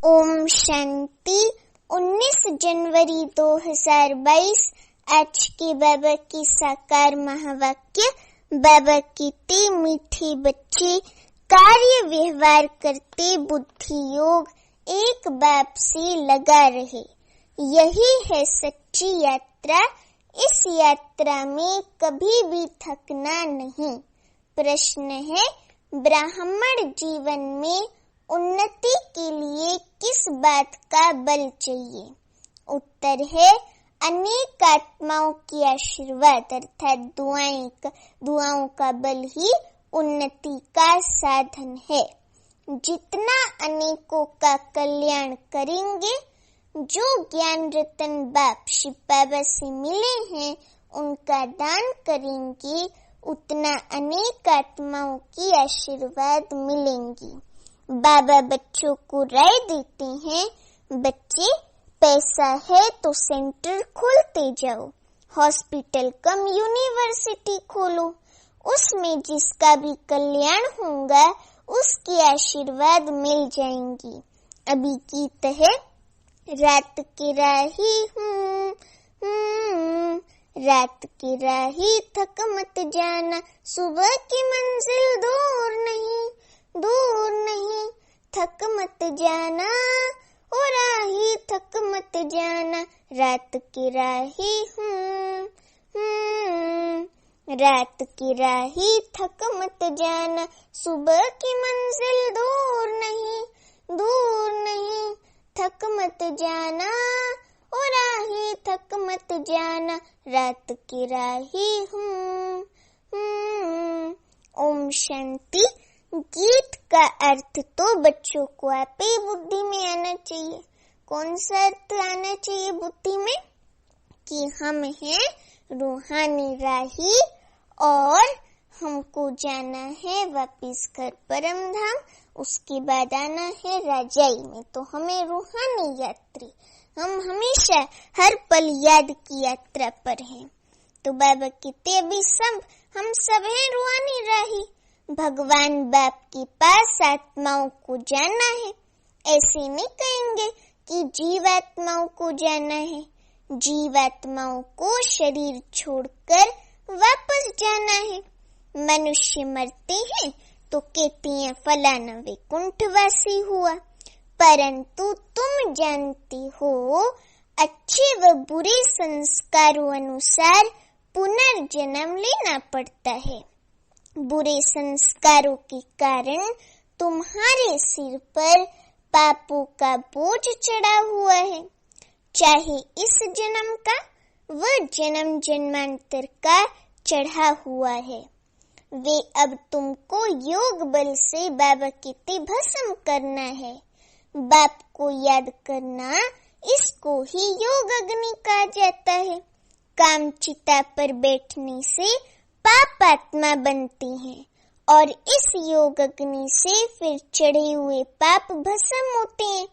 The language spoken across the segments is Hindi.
ओम शांति। 19 जनवरी 2022 आज के बाबा की साकार महावाक्य। बाबा कहते मीठे बच्चे कार्य व्यवहार करते बुद्धि योग एक बाप से लगा रहे। यही है सच्ची यात्रा। इस यात्रा में कभी भी थकना नहीं। प्रश्न है, ब्राह्मण जीवन में उन्नति के लिए किस बात का बल चाहिए? उत्तर है, अनेक आत्माओं की आशीर्वाद अर्थात दुआओं का बल ही उन्नति का साधन है। जितना अनेकों का कल्याण करेंगे, जो ज्ञान रतन बाप शिव बाबा से मिले हैं उनका दान करेंगे, उतना अनेक आत्माओं की आशीर्वाद मिलेंगी। बाबा बच्चों को राय देते हैं, बच्चे पैसा है तो सेंटर खोलते जाओ, हॉस्पिटल कम यूनिवर्सिटी खोलो, उसमें जिसका भी कल्याण होगा उसकी आशीर्वाद मिल जाएंगी। अभी गीत है, रात की राही हूँ, रात की राही थक मत जाना, सुबह की मंजिल दूर नहीं थक मत जाना, ओ राही थक मत जाना, रात की राही हूँ, रात की राही थक मत जाना, सुबह की मंजिल दूर नहीं थक मत जाना, ओ राही थक मत जाना, रात की राही हूँ। ओम शांति। गीत का अर्थ तो बच्चों को आपे बुद्धि में आना चाहिए। कौन सा अर्थ आना चाहिए बुद्धि में? कि हम हैं रूहानी राही और हमको जाना है वापिस घर परम धाम, उसके बाद आना है राजाई में। तो हमें रूहानी यात्री, हम हमेशा हर पल याद की यात्रा पर हैं। तो बाबा कहते अभी हम सब हैं रूहानी राही। भगवान बाप के पास आत्माओं को जाना है। ऐसे नहीं कहेंगे कि जीवात्माओं को जाना है। जीवात्माओं को शरीर छोड़कर वापस जाना है। मनुष्य मरते हैं तो कहते हैं फलाना वैकुंठवासी हुआ, परंतु तुम जानते हो अच्छे व बुरे संस्कारों अनुसार पुनर्जन्म लेना पड़ता है। बुरे संस्कारों के कारण तुम्हारे सिर पर पापों का बोझ चढ़ा हुआ है, चाहे इस जन्म का व जन्म जन्मांतर का चढ़ा हुआ है। वे अब तुमको योग बल से बाबा कहते भस्म करना है। बाप को याद करना, इसको ही योग अग्नि कहा जाता है। काम चिता पर बैठने से पाप आत्मा बनती हैं और इस योग अग्नि से फिर चढ़े हुए पाप भस्म होते हैं।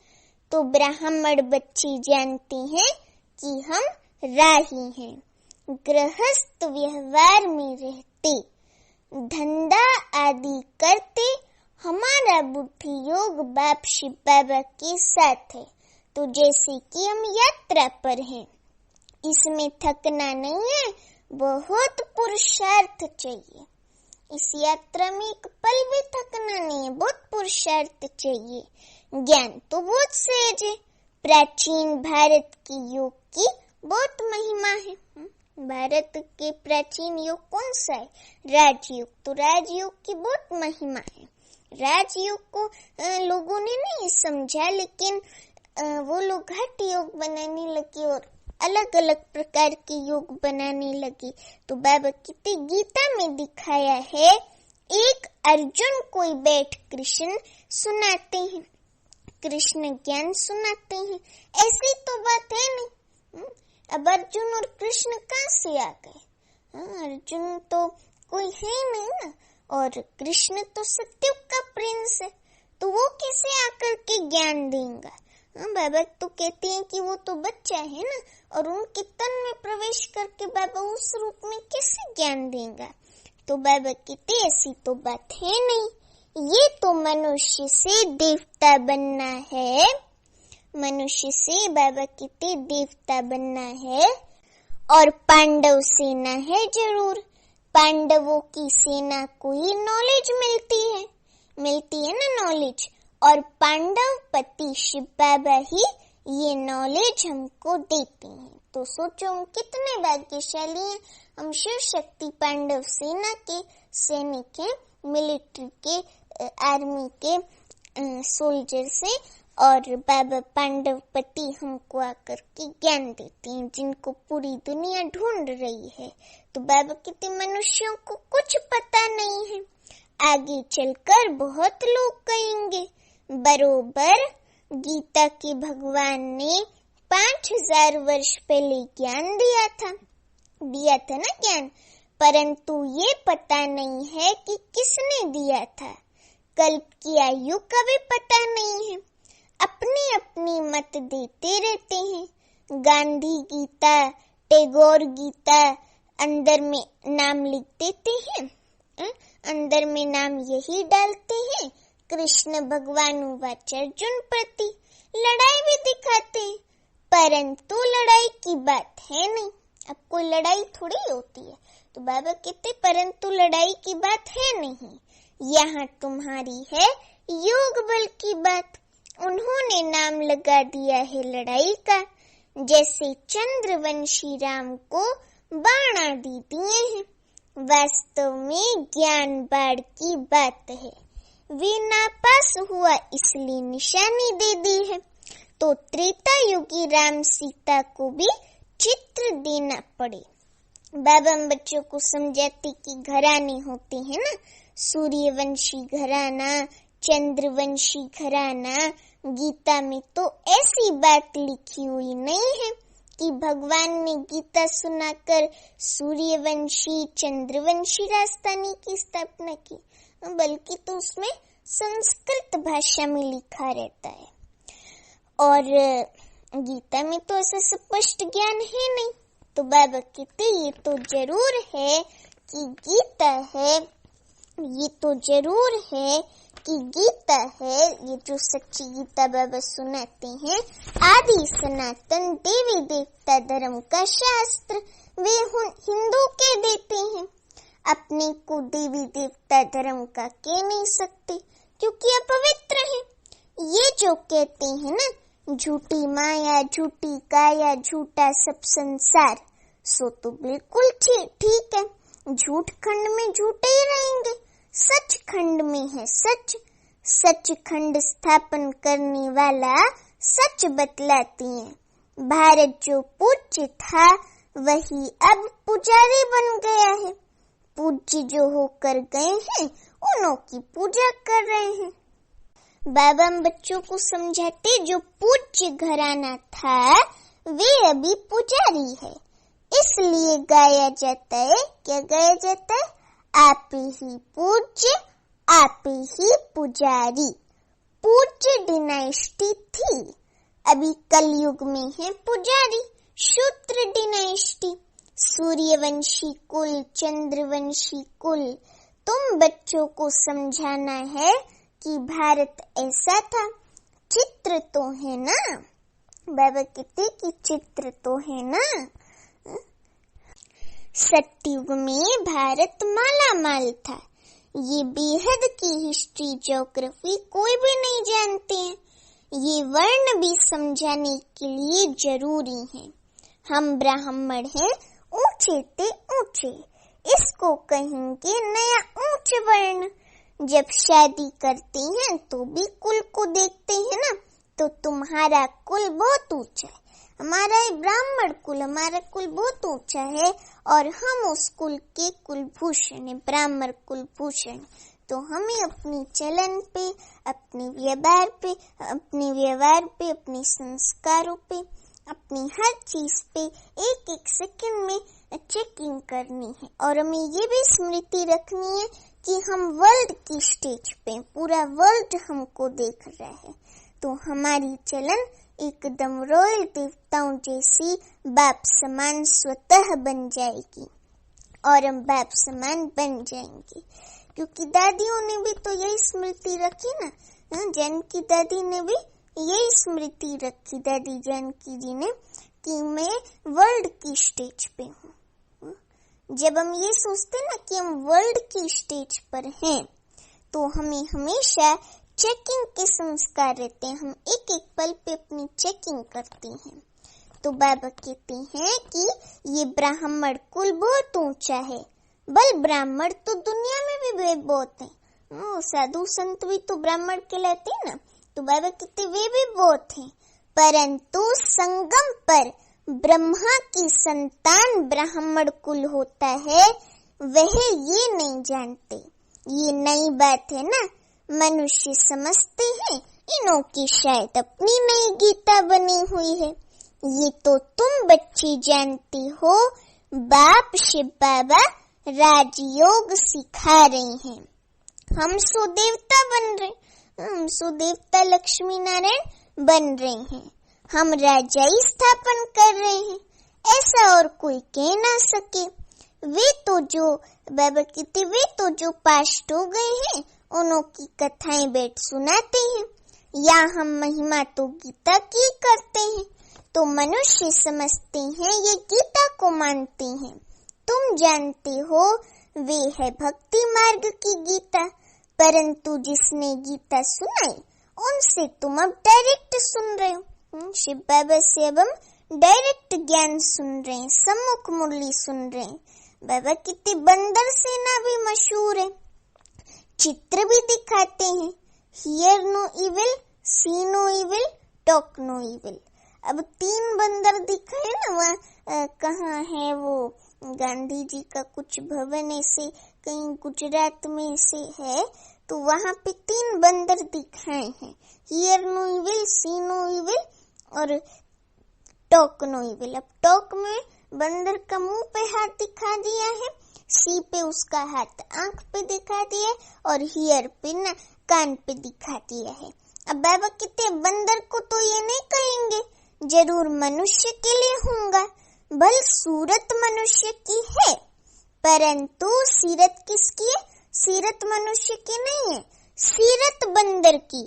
तो ब्राह्मण बच्चे जानते हैं कि हम राही हैं। गृहस्थ व्यवहार में रहते, धंधा आदि करते, हमारा बुद्धि योग बाप शिव बाबा के साथ है। तो जैसे कि हम यात्रा पर हैं, इसमें थकना नहीं है, बहुत पुरुषार्थ चाहिए। इस यात्रा में एक पल भी थकना नहीं है, बहुत पुरुषार्थ चाहिए। ज्ञान तो बहुत सहज है। प्राचीन भारत के योग की बहुत महिमा है। भारत के प्राचीन योग कौन सा है? राजयोग। तो राजयोग की बहुत महिमा है। राजयोग को लोगों ने नहीं समझा, लेकिन वो लोग घट योग बनाने लगे और अलग अलग प्रकार के योग बनाने लगे। तो बाबा कहते गीता में दिखाया है, एक अर्जुन कोई बैठ कृष्ण सुनाते हैं, कृष्ण ज्ञान सुनाते हैं। ऐसी तो बात है नहीं। अब अर्जुन और कृष्ण कहाँ से आ गए? अर्जुन तो कोई है नहीं ना, और कृष्ण तो सत्युग का प्रिंस है, तो वो कैसे आकर के ज्ञान देंगे? बाबा तो कहते हैं कि वो तो बच्चा है ना, और उनके तन में प्रवेश करके बाबा उस रूप में कैसे ज्ञान देंगे? तो बाबा कहते ऐसी तो बात है नहीं। ये तो मनुष्य से देवता बनना है, मनुष्य से बाबा कहते देवता बनना है और पांडव सेना है जरूर। पांडवों की सेना को ही नॉलेज मिलती है ना नॉलेज, और पांडव पति शिव बाबा ही ये नॉलेज हमको देते हैं। तो सोचो हम कितने भाग्यशाली हैं, हम शिव शक्ति पांडव सेना के सैनिक हैं, मिलिट्री के, आर्मी के सोल्जर से, और बाबा पांडव पति हमको आकर के ज्ञान देते हैं जिनको पूरी दुनिया ढूंढ रही है। तो बाबा कहते मनुष्यों को कुछ पता नहीं है, आगे चलकर बहुत लोग कहेंगे। बरोबर गीता के भगवान ने 5000 वर्ष पहले ज्ञान दिया था ना ज्ञान, परंतु ये पता नहीं है कि किसने दिया था। कल्प की आयु का भी पता नहीं है, अपनी अपनी मत देते रहते हैं। गांधी गीता, टैगोर गीता, अंदर में नाम लिख देते हैं, अंदर में नाम यही डालते हैं, कृष्ण भगवान वाच अर्जुन प्रति, लड़ाई भी दिखाते हैं, परंतु लड़ाई की बात है नहीं। अब कोई लड़ाई थोड़ी होती है, तो बाबा कहते परंतु लड़ाई की बात है नहीं, यहाँ तुम्हारी है योग बल की बात। उन्होंने नाम लगा दिया है लड़ाई का, जैसे चंद्रवंशी राम को बाण आदि दिए हैं। वास्तव में ज्ञान बाढ़ की बात है, वे नापास हुआ इसलिए निशानी दे दी है। तो त्रेता युगी राम सीता को भी चित्र देना पड़े। बाबा बच्चों को समझाते कि घराने होते हैं ना, सूर्यवंशी घराना, चंद्रवंशी घराना। गीता में तो ऐसी बात लिखी हुई नहीं है कि भगवान ने गीता सुनाकर सूर्यवंशी चंद्रवंशी राजधानी की स्थापना की, बल्कि तो उसमें संस्कृत भाषा में लिखा रहता है, और गीता में तो ऐसा स्पष्ट ज्ञान है नहीं। तो बाबा कहते ये तो जरूर है कि गीता है, ये तो जरूर है कि गीता है, ये जो सच्ची गीता बाबा सुनाते हैं, आदि सनातन देवी देवता धर्म का शास्त्र, वे हिंदू के देते हैं। अपने को देवी देवता धर्म का कह नहीं सकते क्योंकि अपवित्र है। ये जो कहते हैं ना, झूठी माया, झूठी काया, झूठा सब संसार, सो तो बिल्कुल ठीक है, झूठ खंड में झूठे ही रहेंगे, सच खंड में है सच। सच खंड स्थापन करने वाला सच बतलाती है। भारत जो पूज्य था वही अब पुजारी बन गया है, पूज्य जो होकर गए हैं उन्हों की पूजा कर रहे हैं। बाबा हम बच्चों को समझाते जो पूज्य घराना था वे अभी पुजारी है, इसलिए गाया जाता है, क्या गाया जाता है, आप ही पूज्य आप ही पुजारी। पूज्य डिनाइस्टी थी, अभी कलयुग में है पुजारी शूद्र डिनाइस्टी, सूर्यवंशी कुल, चंद्रवंशी कुल। तुम बच्चों को समझाना है कि भारत ऐसा था। चित्र तो है ना, बाबा कहते कि चित्र तो है ना। सतयुग में भारत माला माल था, ये बेहद की हिस्ट्री ज्योग्राफी कोई भी नहीं जानते हैं, ये वर्ण भी समझाने के लिए जरूरी है। हम ब्राह्मण हैं, ऊंचे ते ऊंचे, इसको कहेंगे नया ऊंच वर्ण। जब शादी करते हैं तो भी कुल को देखते हैं ना, तो तुम्हारा कुल बहुत ऊंचा है, हमारा है ब्राह्मण कुल, हमारा कुल बहुत ऊंचा है और हम उस कुल के कुलभूषण है, ब्राह्मण कुलभूषण। तो हमें अपनी चलन पे, अपने व्यवहार पे, अपने संस्कारों पे, अपनी हर चीज पे एक एक सेकंड में चेकिंग करनी है। और हमें ये भी स्मृति रखनी है कि हम वर्ल्ड की स्टेज पे, पूरा वर्ल्ड हमको देख रहा है, तो हमारी चलन एकदम रॉयल देवताओं जैसी बाप समान स्वतः बन जाएगी और हम बाप समान बन जाएंगे। क्योंकि दादियों ने भी तो यही स्मृति रखी ना, जैन की दादी ने भी ये स्मृति रखी दादी जानकी जी ने कि मैं वर्ल्ड की स्टेज पे हूँ। जब हम ये सोचते ना कि हम वर्ल्ड की स्टेज पर हैं, तो हमें हमेशा चेकिंग के संस्कार रहते हैं। हम एक एक पल पे अपनी चेकिंग करते हैं। तो बाबा कहते हैं कि ये ब्राह्मण कुल बहुत ऊंचा है। बल ब्राह्मण तो दुनिया में भी बहुत है। साधु संत भी तो ब्राह्मण कहलाते हैं ना। तो बाबा कहते वे भी बहुत हैं, परंतु संगम पर ब्रह्मा की संतान ब्राह्मण कुल होता है, वह ये नहीं जानते। ये नई बात है ना। मनुष्य समझते हैं इनों की शायद अपनी नई गीता बनी हुई है। ये तो तुम बच्चे जानती हो। बाप शिव बाबा राजयोग सिखा रहे हैं। हम सो देवता बन रहे, हम सो देवता लक्ष्मी नारायण बन रहे हैं। हम राजाई स्थापन कर रहे हैं। ऐसा और कोई कह ना सके। वे तो जो बाबा कहते, वे तो जो पास्ट हो गए हैं उन्हों की कथाएं बैठ सुनाते हैं, या हम महिमा तो गीता की करते हैं। तो मनुष्य समझते हैं ये गीता को मानते हैं। तुम जानते हो वे है भक्ति मार्ग की गीता, परंतु जिसने गीता सुनाई उनसे तुम अब डायरेक्ट सुन रहे हो। शिव बाबा से अब हम डायरेक्ट ज्ञान सुन रहे हैं, सम्मुख मुरली सुन रहे हैं। बाबा कितने बंदर सेना भी मशहूर है, चित्र भी दिखाते हैं। Hear no evil, see no evil, talk no evil. अब 3 बंदर दिखाए ना, वहाँ कहाँ है वो गांधी जी का कुछ भवन ऐसे कहीं गुजरात में से है, तो वहाँ पे 3 बंदर दिखाए हैं, hear no evil, see no evil और टॉक नो इविल। अब टॉक में बंदर का मुंह पे हाथ दिखा दिया है, सी पे उसका हाथ आंख पे दिखा दिया है, और हियर पे ना कान पे दिखा दिया है। अब बाबा कहते बंदर को तो ये नहीं कहेंगे, जरूर मनुष्य के लिए होगा। भल सूरत मनुष्य की है, परंतु सीरत किसकी है? सीरत मनुष्य की नहीं है, सीरत बंदर की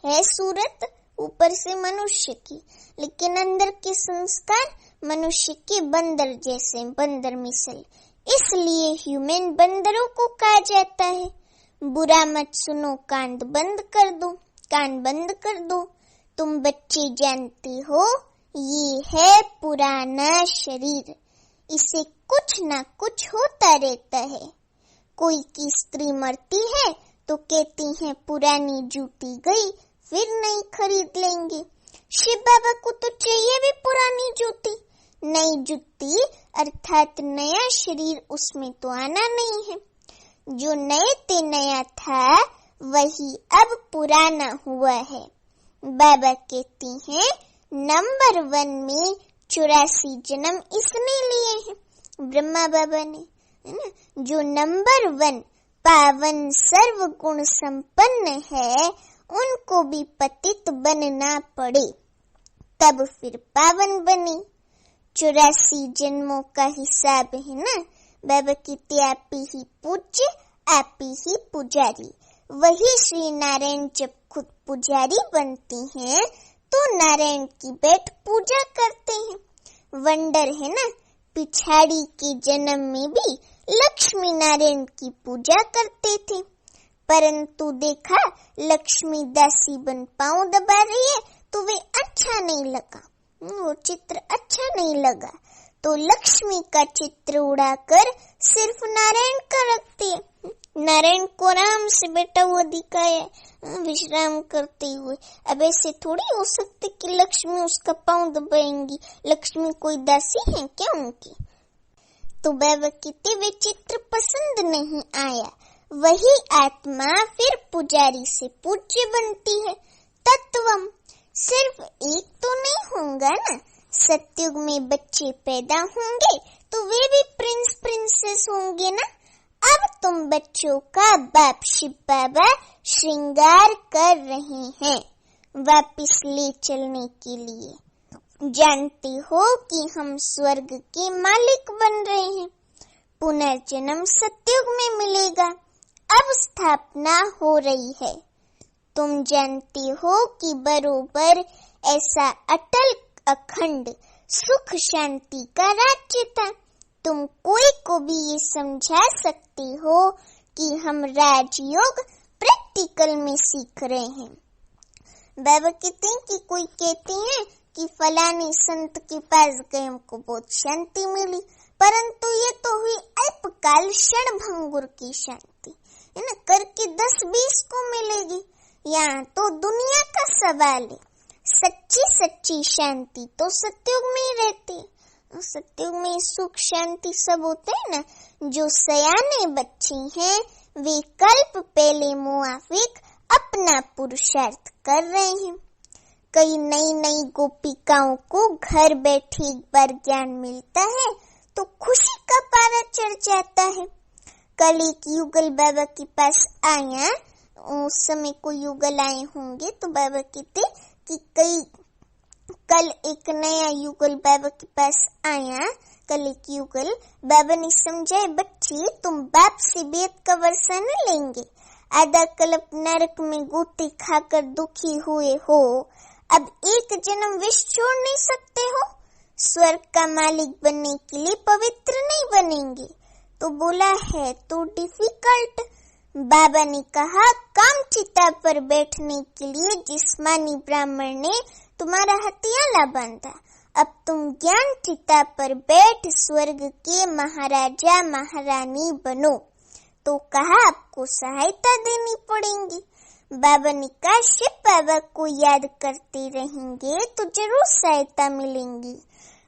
है सूरत ऊपर से मनुष्य की, लेकिन अंदर के संस्कार मनुष्य के बंदर जैसे, बंदर मिसल। इसलिए ह्यूमन बंदरों को कहा जाता है। बुरा मत सुनो, कान बंद कर दो, कान बंद कर दो। तुम बच्चे जानते हो ये है पुराना शरीर, इसे कुछ ना कुछ होता रहता है। कोई की स्त्री मरती है तो कहती हैं पुरानी जूती गई, फिर नई खरीद लेंगे। शिव बाबा को तो चाहिए भी पुरानी जूती। नई जूती अर्थात नया शरीर, उसमें तो आना नहीं है। जो नए ते नया था वही अब पुराना हुआ है। बाबा कहती हैं नंबर 1 में 84 जन्म इसने लिए हैं, ब्रह्मा बाबा ने, है ना। जो नंबर 1 पावन सर्व गुण संपन्न है, उनको भी पतित बनना पड़े तब फिर पावन बने। 84 जन्मों का हिसाब है ना। बाबा कहते आप ही पूज्य, आप ही पुजारी। वही श्री नारायण जब खुद पुजारी बनते हैं तो नारायण की बैठ पूजा करते हैं। वंडर है ना, पिछाड़ी के जन्म में भी लक्ष्मी नारायण की पूजा करते थे, परंतु देखा लक्ष्मी दासी बन पांव दबा रही है तो वे अच्छा नहीं लगा, वो चित्र अच्छा नहीं लगा, तो लक्ष्मी का चित्र उड़ाकर सिर्फ नारायण का रखती है। नारायण को आराम से बैठा हुआ दिखाया, विश्राम करते हुए। अब ऐसे थोड़ी हो सकते कि लक्ष्मी उसका पांव दबाएंगी। लक्ष्मी कोई दासी है क्या उनकी? तो बाबा कहते वे चित्र पसंद नहीं आया। वही आत्मा फिर पुजारी से पूज्य बनती है। तत्वम सिर्फ एक तो नहीं होगा ना। सतयुग में बच्चे पैदा होंगे तो वे भी प्रिंस प्रिंसेस होंगे ना। अब तुम बच्चों का बाप शिव बाबा श्रृंगार कर रहे हैं वापिस ले चलने के लिए। जानते हो कि हम स्वर्ग के मालिक बन रहे हैं। पुनर्जन्म सतयुग में मिलेगा। अब स्थापना हो रही है। तुम जानती हो कि बरोबर ऐसा अटल अखंड सुख शांति का राज्य था। तुम कोई को भी ये समझा सकते हो कि हम राजयोग प्रैक्टिकल में सीख रहे हैं। बाबा कहते हैं कि कोई कहते हैं कि फलाने संत के पास गए, हमको बहुत शांति मिली, परंतु ये तो हुई अल्पकाल क्षण भंगुर की शांति, है ना, करके 10-20 को मिलेगी। यहाँ तो दुनिया का सवाल है। सच्ची शांति तो सत्युग में ही रहती है। सत्युग में सुख शांति सब होते हैं ना। जो सयाने बच्चे हैं वे कल्प पहले मुआफिक अपना पुरुषार्थ कर रहे हैं। कई नई गोपिकाओं को घर बैठे एक बार ज्ञान मिलता है तो खुशी का पारा चढ़ जाता है। कल एक युगल बाबा के पास आया, उस समय को युगल आए होंगे, तो बाबा कहते कि कल एक नया युगल बाबा के पास आया। कल एक युगल बाबा ने समझाए, बच्चे तुम बाप से बेद का वर्षा न लेंगे, आधा कल्प नरक में गोते खाकर दुखी हुए हो, अब एक जन्म विष छोड़ नहीं सकते हो, स्वर्ग का मालिक बनने के लिए पवित्र नहीं बनेंगे। तो बोला है तो डिफिकल्ट। बाबा ने कहा, काम चिता पर बैठने के लिए जिस्मानी ब्राह्मण ने तुम्हारा हथियाला बांधा, अब तुम ज्ञान चिता पर बैठ स्वर्ग के महाराजा महारानी बनो। तो कहा आपको सहायता देनी पड़ेगी। बाबा ने कहा, शिव बाबा को याद करते रहेंगे तो जरूर सहायता मिलेंगी।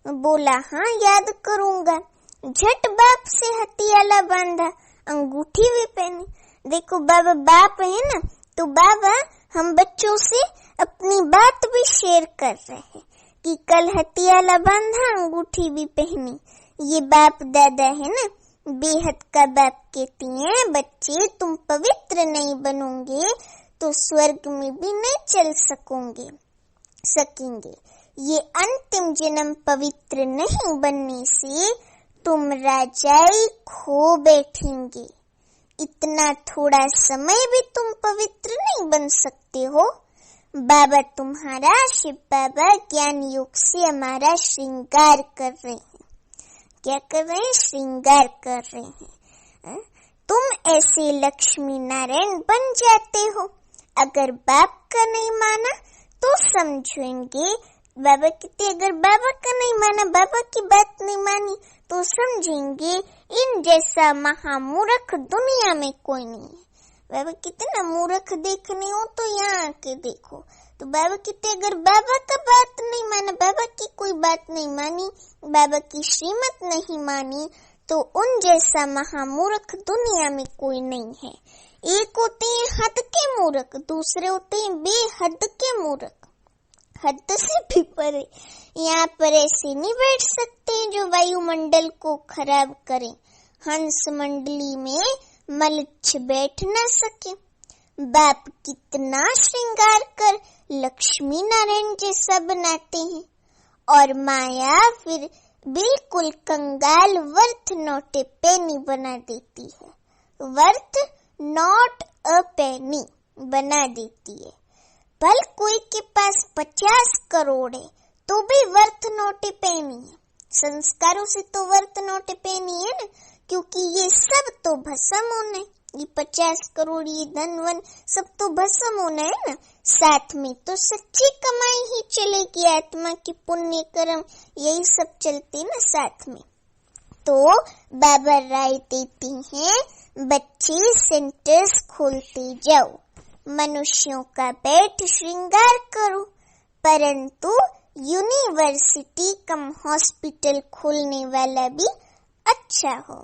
बोला हाँ याद करूंगा। झट बाप से हथियाला बांधा, अंगूठी भी पहनी। देखो बाबा बाप है ना, तो बाबा हम बच्चों से अपनी बात भी शेयर कर रहे हैं कि कल हथियाला बांधा, अंगूठी भी पहनी। ये बाप दादा है ना, बेहद का बाप कहती हैं, बच्चे तुम पवित्र नहीं बनोगे तो स्वर्ग में भी नहीं चल सकेंगे। ये अंतिम जन्म पवित्र नहीं बनने से तुम राजाई खो बैठेंगे। इतना थोड़ा समय भी तुम पवित्र नहीं बन सकते हो। बाबा तुम्हारा, शिव बाबा ज्ञान योग से हमारा श्रृंगार कर रहे हैं। क्या कर रहे हैं? श्रृंगार कर रहे हैं। तुम ऐसे लक्ष्मी नारायण बन जाते हो। अगर बाप का नहीं माना तो समझेंगे, बाबा कहते अगर बाबा का नहीं माना, बाबा की बात नहीं मानी तो समझेंगे इन जैसा महामूर्ख दुनिया में कोई नहीं है। बाबा कहते ना मूर्ख देखने हो तो यहाँ आके देखो। तो बाबा कहते अगर बाबा का बात नहीं माना, बाबा की कोई बात नहीं मानी, बाबा की श्रीमत नहीं मानी, तो उन जैसा महामूर्ख दुनिया में कोई नहीं है। एक होते हैं हद के मूर्ख, दूसरे होते हैं बेहद के मूर्ख, हद से भी परे। यहाँ पर ऐसे नहीं बैठ सकते जो वायुमंडल को खराब करें। हंस मंडली में मलच्छ बैठ न सके। बाप कितना श्रृंगार कर लक्ष्मी नारायण जैसा बनाते हैं, और माया फिर बिल्कुल कंगाल वर्थ नॉट ए पेनी बना देती है। वर्थ नॉट अ पेनी बना देती है। भल कोई के पास 50 करोड़ है तो भी वर्थ नॉट ए पेनी है। संस्कारों से तो वर्थ नॉट ए पेनी है ना, क्योंकि ये सब तो भस्म होना है। ये 50 करोड़, ये धन वन सब तो भस्म होना है ना। साथ में तो सच्ची कमाई ही चलेगी, आत्मा के पुण्य कर्म यही सब चलते ना साथ में। तो बाबा राय देती हैं, बच्चे सेंटर्स खोलते जाओ, मनुष्यों का बैठ श्रृंगार करो, परंतु यूनिवर्सिटी कम हॉस्पिटल खोलने वाला भी अच्छा हो,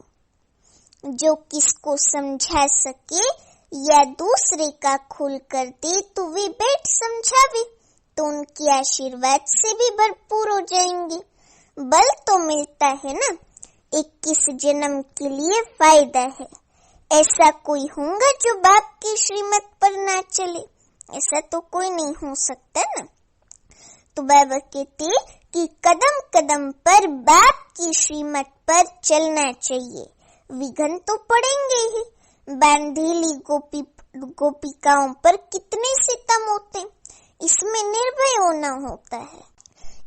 जो किसको समझा सके या दूसरे का खोल कर दे तो वे बैठ समझावे, तो उनके आशीर्वाद से भी भरपूर हो जाएंगे। बल तो मिलता है ना, 21 जन्म के लिए फायदा है। ऐसा कोई होगा जो बाप की श्रीमत पर ना चले? ऐसा तो कोई नहीं हो सकता ना। तो बाबा कहते कि कदम कदम पर बाप की श्रीमत पर चलना चाहिए। विघ्न तो पड़ेंगे ही। बांधेली गोपी गोपिकाओं पर कितने सितम होते। इसमें निर्भय होना होता है,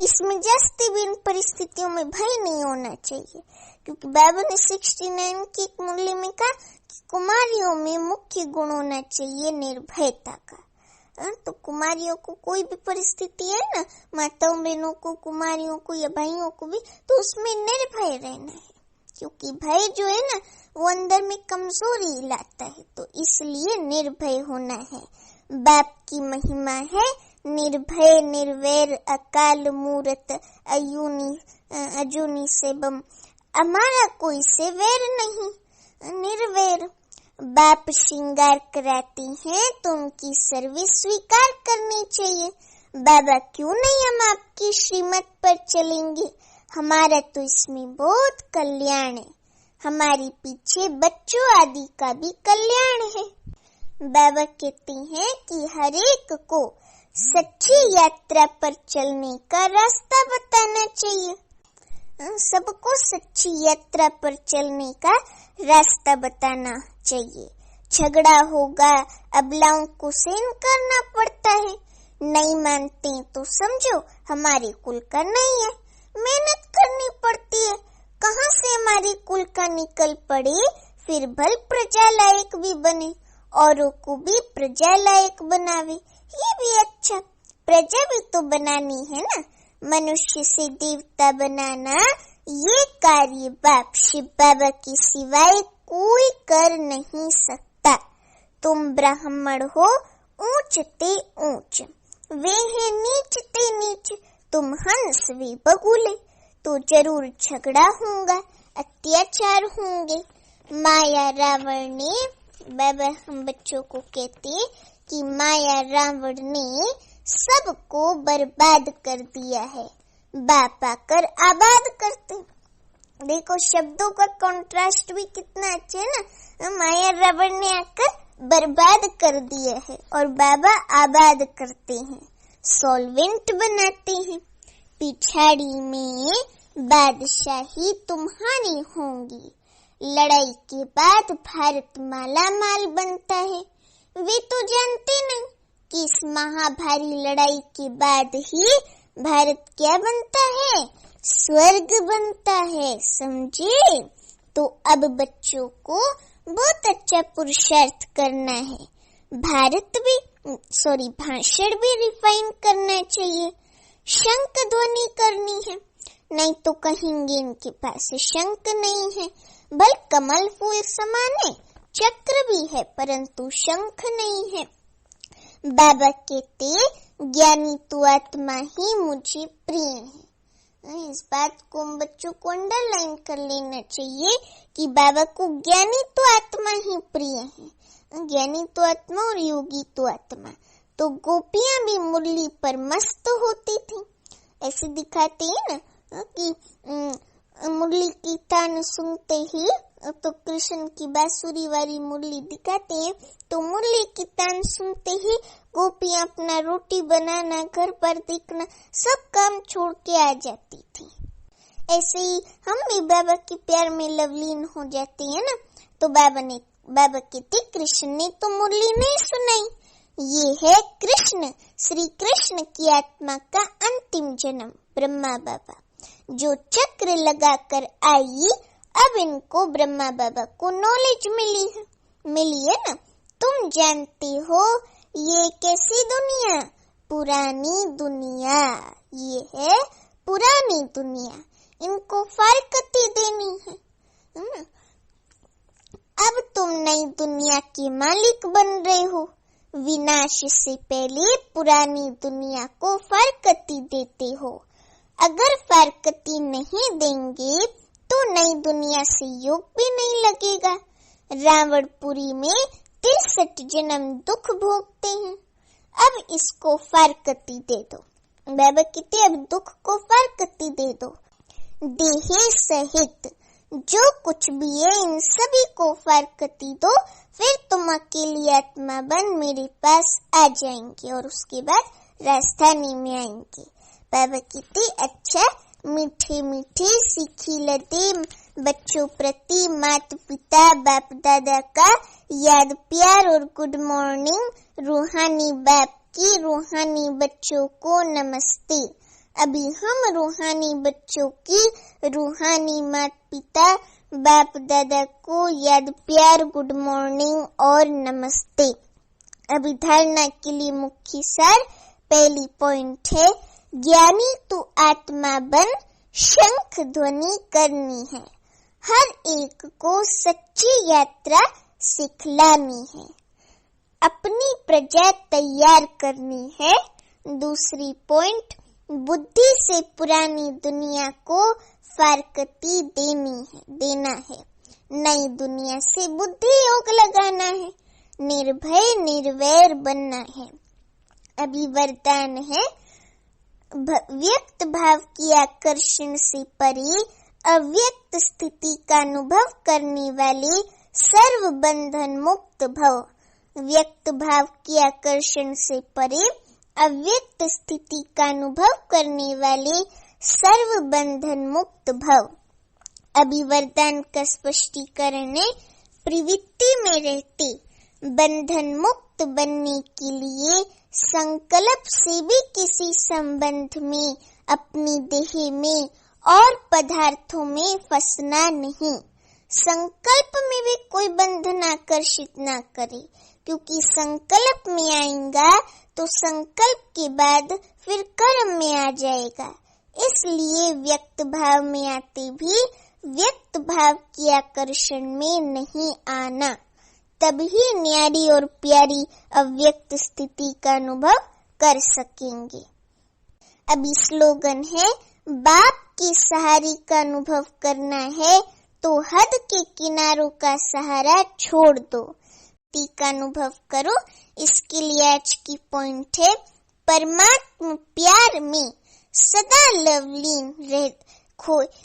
इसमें जस्ती भी इन परिस्थितियों में भय नहीं होना चाहिए, क्योंकि बाबा ने 69 की एक मुरली में कहा कि कुमारियों में मुख्य गुण होना चाहिए निर्भयता का। तो कुमारियों को कोई भी परिस्थिति है ना, माताओं बहनों को, कुमारियों को या भाइयों को भी, तो उसमें निर्भय रहना है, क्योंकि भय जो है ना वो अंदर में कमजोरी लाता है, तो इसलिए निर्भय होना है। बाप की महिमा है निर्भय निर्वैर अकाल मूरत अजूनी से बम, हमारा कोई से वैर नहीं, निर्वैर। बाप श्रृंगार कराती हैं तो उनकी सर्विस स्वीकार करनी चाहिए। बाबा क्यों नहीं हम आपकी श्रीमत पर चलेंगे, हमारा तो इसमें बहुत कल्याण है, हमारे पीछे बच्चों आदि का भी कल्याण है। बाबा कहते हैं कि हर एक को सच्ची यात्रा पर चलने का रास्ता बताना चाहिए, सबको सच्ची यात्रा पर चलने का रास्ता बताना चाहिए। झगड़ा होगा, अबलाओं को सहन करना पड़ता है, नहीं मानते तो समझो हमारे कुल का नहीं है, मेहनत करनी पड़ती है, कहाँ से हमारे कुल का निकल पड़े, फिर भल प्रजा लायक भी बने, औरों को भी प्रजा लायक बनावे, ये भी अच्छा। प्रजा भी तो बनानी है ना, मनुष्य से देवता बनाना ये कार्य बाप शिव बाबा के सिवाय कोई कर नहीं सकता। तुम ब्राह्मण हो ऊंचते ऊंच, वे हैं नीचते नीच, तुम हंस वे बगुले, तो जरूर झगड़ा होगा, अत्याचार होंगे। माया रावण ने, बाबा हम बच्चों को कहते कि माया रावण ने सबको बर्बाद कर दिया है, बाप आकर आबाद करते। देखो शब्दों का कंट्रास्ट भी कितना अच्छा है ना, माया रावण ने आकर बर्बाद कर दिया है और बाबा आबाद करते हैं, सॉल्वेंट बनाते हैं। पिछाड़ी में बादशाही तुम्हारी होंगी, लड़ाई के बाद भारत माला माल बनता है। वे तो जानते नहीं कि इस महाभारी लड़ाई के बाद ही भारत क्या बनता है, स्वर्ग बनता है, समझे। तो अब बच्चों को बहुत अच्छा पुरुषार्थ करना है, भाषण भी रिफाइन करना चाहिए, शंख ध्वनि करनी है, नहीं तो कहेंगे इनके पास शंख नहीं है, बल कमल फूल समान है, चक्र भी है परंतु शंख नहीं है। बाबा कहते ज्ञानी तो आत्मा ही मुझे प्रिय है। इस बात को बच्चों को अंडरलाइन कर लेना चाहिए कि बाबा को ज्ञानी तो आत्मा ही प्रिय है, ज्ञानी तो आत्मा और योगी तो आत्मा। तो गोपियां भी मुरली पर मस्त होती थी, ऐसे दिखाते हैं ना कि मुरली की तान सुनते ही तो कृष्ण की बांसुरी वाली मुरली दिखाते हैं, तो मुरली की तान सुनते ही गोपियां अपना रोटी बनाना, घर पर देखना, सब काम छोड़ के आ जाती थी। ऐसे ही हम भी बाबा के प्यार में लवलीन हो जाते हैं ना। तो बाबा कहते कृष्ण ने तो मुरली नहीं सुनाई, ये है कृष्ण, श्री कृष्ण की आत्मा का अंतिम जन्म ब्रह्मा बाबा, जो चक्र लगाकर आई। अब इनको ब्रह्मा बाबा को नॉलेज मिली है ना। तुम जानते हो ये कैसी दुनिया, पुरानी दुनिया, ये है पुरानी दुनिया, इनको फारकती देनी है ना। अब तुम नई दुनिया के मालिक बन रहे हो, विनाश से पहले पुरानी दुनिया को फारकती देते हो। अगर फारकती नहीं देंगे तो नई दुनिया से योग भी नहीं लगेगा। रावणपुरी में 63 जन्म दुख भोगते हैं, अब इसको फारकती दे दो। बाबा कहते अब दुख को फारकती दे दो, देहे सहित जो कुछ भी है इन सभी को फारकती दो, फिर तुम अकेली आत्मा बन मेरे पास आ जाएंगे और उसके बाद राजधानी में आएंगे। बाबा कहते अच्छा मीठे मीठे सीखी लदे बच्चों प्रति माता पिता बाप दादा का याद प्यार और गुड मॉर्निंग। रूहानी बाप की रूहानी बच्चों को नमस्ते। अभी हम रूहानी बच्चों की रूहानी माता पिता बाप दादा को याद प्यार गुड मॉर्निंग और नमस्ते। अभी धारणा के लिए मुख्य सार। पहली पॉइंट है, ज्ञानी तू आत्मा बन, शंख ध्वनि करनी है। हर एक को सच्ची यात्रा सिखलानी है। अपनी प्रजा तैयार करनी है। दूसरी पॉइंट, बुद्धि से पुरानी दुनिया को फारकती देना है। नई दुनिया से बुद्धि योग लगाना है। निर्भय निर्वैर बनना है। अभी वरदान है, व्यक्त भाव की आकर्षण से परे अव्यक्त स्थिति का अनुभव करने वाले सर्व बंधन मुक्त भव। व्यक्त भाव की आकर्षण से परे अव्यक्त स्थिति का अनुभव करने वाले सर्व बंधन मुक्त भव। अभी वरदान का स्पष्टीकरण है, प्रवृत्ति में रहते बंधन मुक्त बनने के लिए संकल्प से भी किसी संबंध में, अपनी देह में और पदार्थों में फंसना नहीं। संकल्प में भी कोई बंधन आकर्षित ना करे, क्योंकि संकल्प में आएगा तो संकल्प के बाद फिर कर्म में आ जाएगा। इसलिए व्यक्त भाव में आते भी व्यक्त भाव की आकर्षण में नहीं आना, तभी न्यारी और प्यारी अव्यक्त स्थिति का अनुभव कर सकेंगे। अभी स्लोगन है, बाप के सहारे का अनुभव करना है तो हद के किनारों का सहारा छोड़ दो। का अनुभव करो। इसके लिए आज की पॉइंट है, परमात्मा प्यार में सदा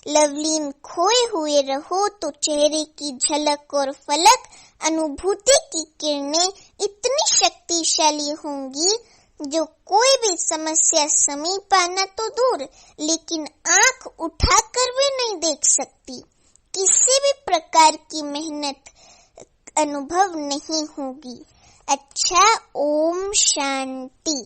लवलीन खोए हुए रहो तो चेहरे की झलक और फलक अनुभूति की किरणें इतनी शक्तिशाली होंगी जो कोई भी समस्या समीप आना तो दूर, लेकिन आंख उठाकर भी नहीं देख सकती। किसी भी प्रकार की मेहनत अनुभव नहीं होगी। अच्छा, ओम शांति।